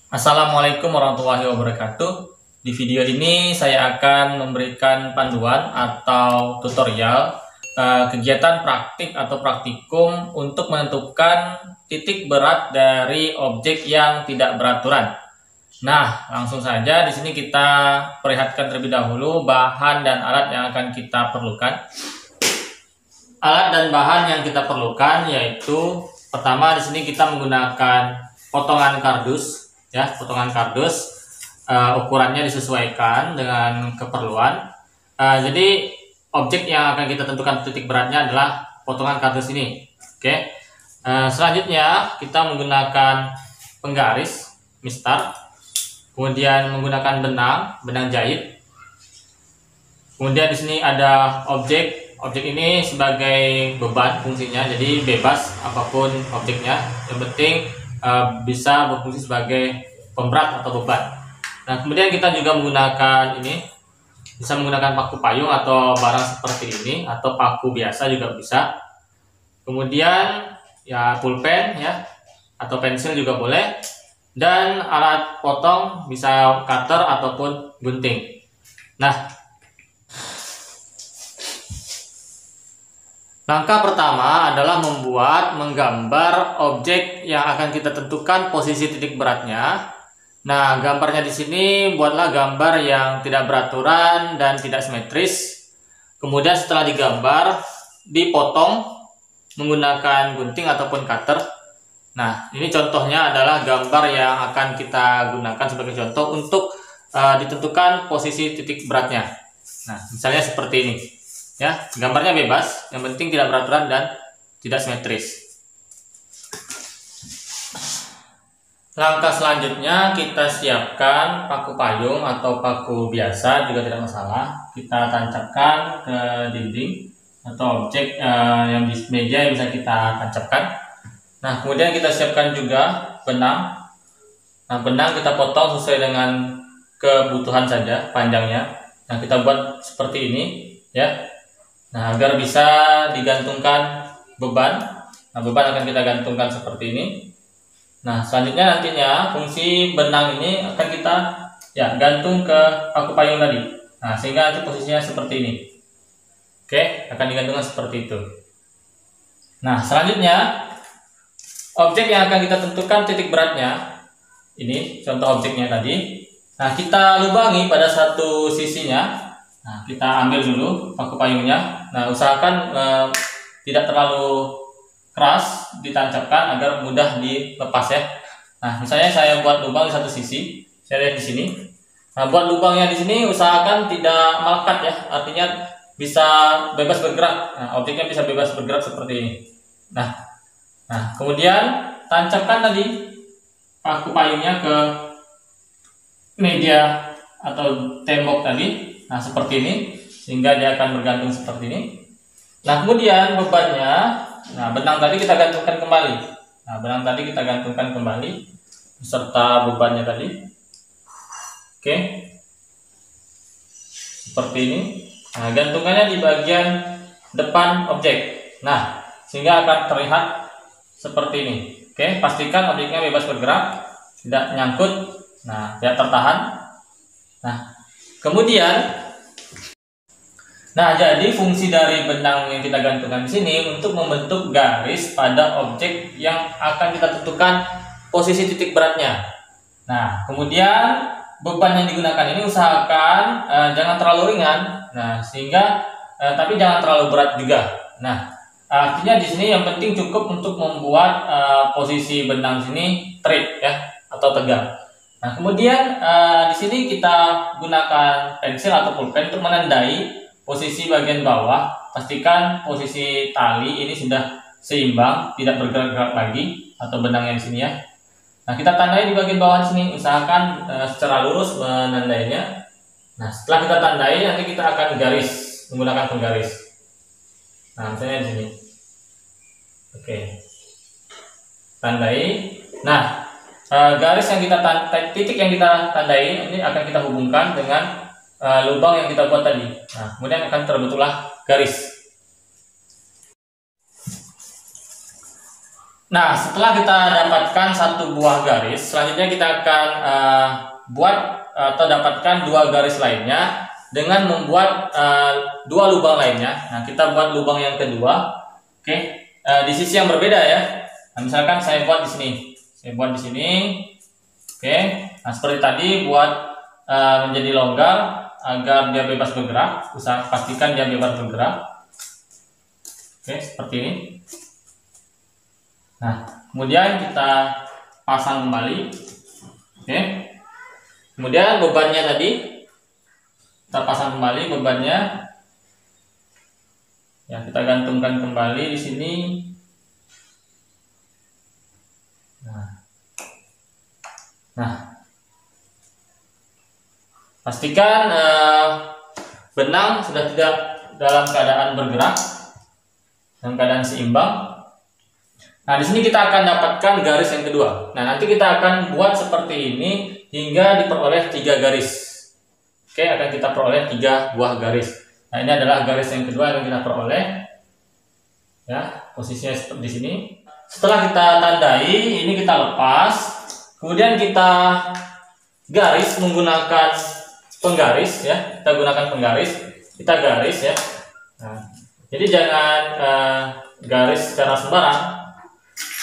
Assalamualaikum warahmatullahi wabarakatuh. Di video ini saya akan memberikan panduan atau tutorial kegiatan praktik atau praktikum untuk menentukan titik berat dari objek yang tidak beraturan. Nah, langsung saja di sini kita perlihatkan terlebih dahulu bahan dan alat yang akan kita perlukan. Alat dan bahan yang kita perlukan yaitu pertama di sini kita menggunakan potongan kardus. Ya, potongan kardus ukurannya disesuaikan dengan keperluan. Jadi objek yang akan kita tentukan titik beratnya adalah potongan kardus ini. Oke. Selanjutnya kita menggunakan penggaris mistar, kemudian menggunakan benang jahit. Kemudian di sini ada objek ini sebagai beban fungsinya, jadi bebas apapun objeknya, yang penting bisa berfungsi sebagai pemberat atau beban. Nah, kemudian kita juga menggunakan ini, bisa menggunakan paku payung atau barang seperti ini, atau paku biasa juga bisa. Kemudian ya pulpen ya, atau pensil juga boleh. Dan alat potong bisa cutter ataupun gunting. Nah, langkah pertama adalah menggambar objek yang akan kita tentukan posisi titik beratnya. Nah, gambarnya di sini buatlah gambar yang tidak beraturan dan tidak simetris. Kemudian setelah digambar, dipotong menggunakan gunting ataupun cutter. Nah, ini contohnya adalah gambar yang akan kita gunakan sebagai contoh untuk ditentukan posisi titik beratnya. Nah, misalnya seperti ini. Ya, gambarnya bebas, yang penting tidak beraturan dan tidak simetris. Langkah selanjutnya kita siapkan paku payung atau paku biasa juga tidak masalah. Kita tancapkan ke dinding atau objek yang di meja yang bisa kita tancapkan. Nah, kemudian kita siapkan juga benang. Nah, benang kita potong sesuai dengan kebutuhan saja panjangnya. Nah, kita buat seperti ini ya. Nah, agar bisa digantungkan beban. Nah, beban akan kita gantungkan seperti ini. Nah, selanjutnya nantinya fungsi benang ini akan kita gantung ke paku payung tadi. Nah, sehingga nanti posisinya seperti ini. Oke, akan digantungkan seperti itu. Nah, selanjutnya objek yang akan kita tentukan titik beratnya. Ini contoh objeknya tadi. Nah, kita lubangi pada satu sisinya. Nah, kita ambil dulu paku payungnya. Nah, usahakan tidak terlalu keras ditancapkan agar mudah dilepas ya. Nah, misalnya saya buat lubang di satu sisi, saya lihat di sini. Nah, buat lubangnya di sini usahakan tidak melekat ya, artinya bisa bebas bergerak. Nah, objeknya bisa bebas bergerak seperti ini. Nah, kemudian tancapkan tadi paku payungnya ke meja atau tembok tadi. Nah, seperti ini, sehingga dia akan bergantung seperti ini. Nah, kemudian bebannya, benang tadi kita gantungkan kembali. Nah, benang tadi kita gantungkan kembali beserta bebannya tadi. Oke, seperti ini. Nah, gantungannya di bagian depan objek. Nah, sehingga akan terlihat seperti ini. Oke, pastikan objeknya bebas bergerak, tidak nyangkut. Nah, tidak tertahan. Nah, kemudian, jadi fungsi dari benang yang kita gantungkan di sini untuk membentuk garis pada objek yang akan kita tentukan posisi titik beratnya. Nah, kemudian beban yang digunakan ini usahakan jangan terlalu ringan. Nah, sehingga tapi jangan terlalu berat juga. Nah, artinya di sini yang penting cukup untuk membuat posisi benang sini straight ya atau tegak. Nah, kemudian di sini kita gunakan pensil atau pulpen untuk menandai posisi bagian bawah. Pastikan posisi tali ini sudah seimbang, tidak bergerak-gerak lagi, atau benang yang di sini ya. Nah, kita tandai di bagian bawah sini, usahakan secara lurus menandainya. Nah, setelah kita tandai, nanti kita akan garis menggunakan penggaris. Nah, misalnya di sini. Oke, tandai. Nah, garis yang kita titik yang kita tandai ini akan kita hubungkan dengan lubang yang kita buat tadi. Nah, kemudian akan terbentuklah garis. Nah, setelah kita dapatkan satu buah garis, selanjutnya kita akan buat atau dapatkan dua garis lainnya dengan membuat dua lubang lainnya. Nah, kita buat lubang yang kedua, oke, di sisi yang berbeda ya. Nah, misalkan saya buat di sini, oke. Nah, seperti tadi buat menjadi longgar agar dia bebas bergerak, pastikan dia bebas bergerak, oke, seperti ini. Nah, kemudian kita pasang kembali, oke. Kemudian bebannya tadi kita pasang kembali bebannya, ya kita gantungkan kembali di sini. Nah, pastikan benang sudah tidak dalam keadaan bergerak, dalam keadaan seimbang. Nah, di sini kita akan dapatkan garis yang kedua. Nah, nanti kita akan buat seperti ini hingga diperoleh 3 garis. Oke, akan kita peroleh 3 buah garis. Nah, ini adalah garis yang kedua yang kita peroleh. Ya, posisinya seperti di sini. Setelah kita tandai, ini kita lepas. Kemudian kita garis menggunakan penggaris ya. Kita gunakan penggaris, kita garis ya. Nah, jadi jangan garis secara sembarang.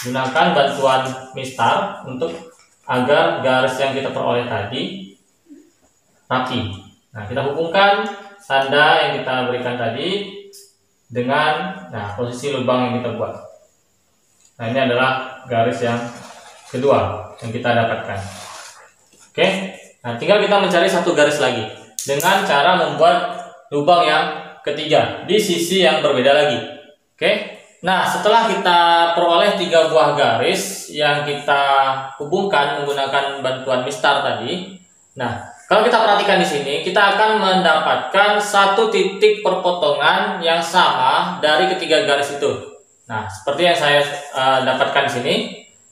Gunakan bantuan mistar untuk agar garis yang kita peroleh tadi rapi. Nah, kita hubungkan tanda yang kita berikan tadi dengan posisi lubang yang kita buat. Nah, ini adalah garis yang kedua yang kita dapatkan. Oke. Nah, tinggal kita mencari satu garis lagi dengan cara membuat lubang yang ketiga di sisi yang berbeda lagi. Oke. Nah, setelah kita peroleh 3 buah garis yang kita hubungkan menggunakan bantuan mistar tadi. Nah, kalau kita perhatikan di sini, kita akan mendapatkan satu titik perpotongan yang sama dari ketiga garis itu. Nah, seperti yang saya dapatkan di sini.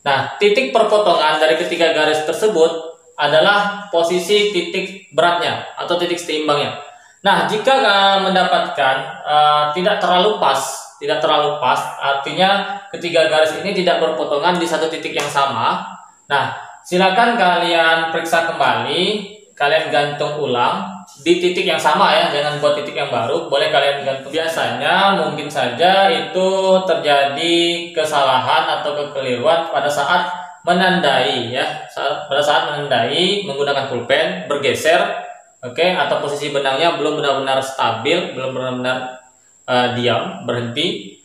Nah, titik perpotongan dari ketiga garis tersebut adalah posisi titik beratnya atau titik seimbangnya. Nah, jika mendapatkan tidak terlalu pas, artinya ketiga garis ini tidak berpotongan di satu titik yang sama. Nah, silakan kalian periksa kembali, kalian gantung ulang di titik yang sama ya, jangan buat titik yang baru. Boleh kalian gantung. Biasanya mungkin saja itu terjadi kesalahan atau kekeliruan pada saat menandai ya, pada saat menandai menggunakan pulpen bergeser, oke, atau posisi benangnya belum benar-benar stabil, belum benar-benar diam, berhenti.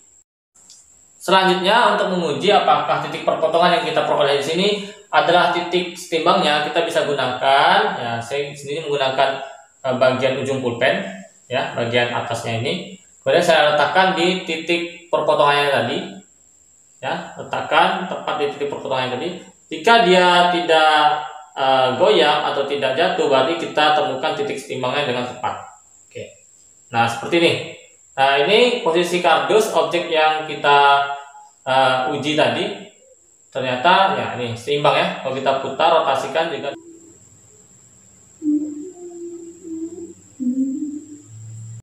Selanjutnya untuk menguji apakah titik perpotongan yang kita peroleh di sini adalah titik setimbangnya, kita bisa gunakan ya, saya di sini menggunakan bagian ujung pulpen ya, bagian atasnya ini. Kemudian saya letakkan di titik perpotongannya tadi. Ya, letakkan tepat di titik perpotongan tadi. Jika dia tidak goyang atau tidak jatuh, berarti kita temukan titik setimbangnya dengan tepat. Oke. Nah, seperti ini. Nah, ini posisi kardus objek yang kita uji tadi. Ternyata ya ini seimbang ya. Kalau kita putar, rotasikan juga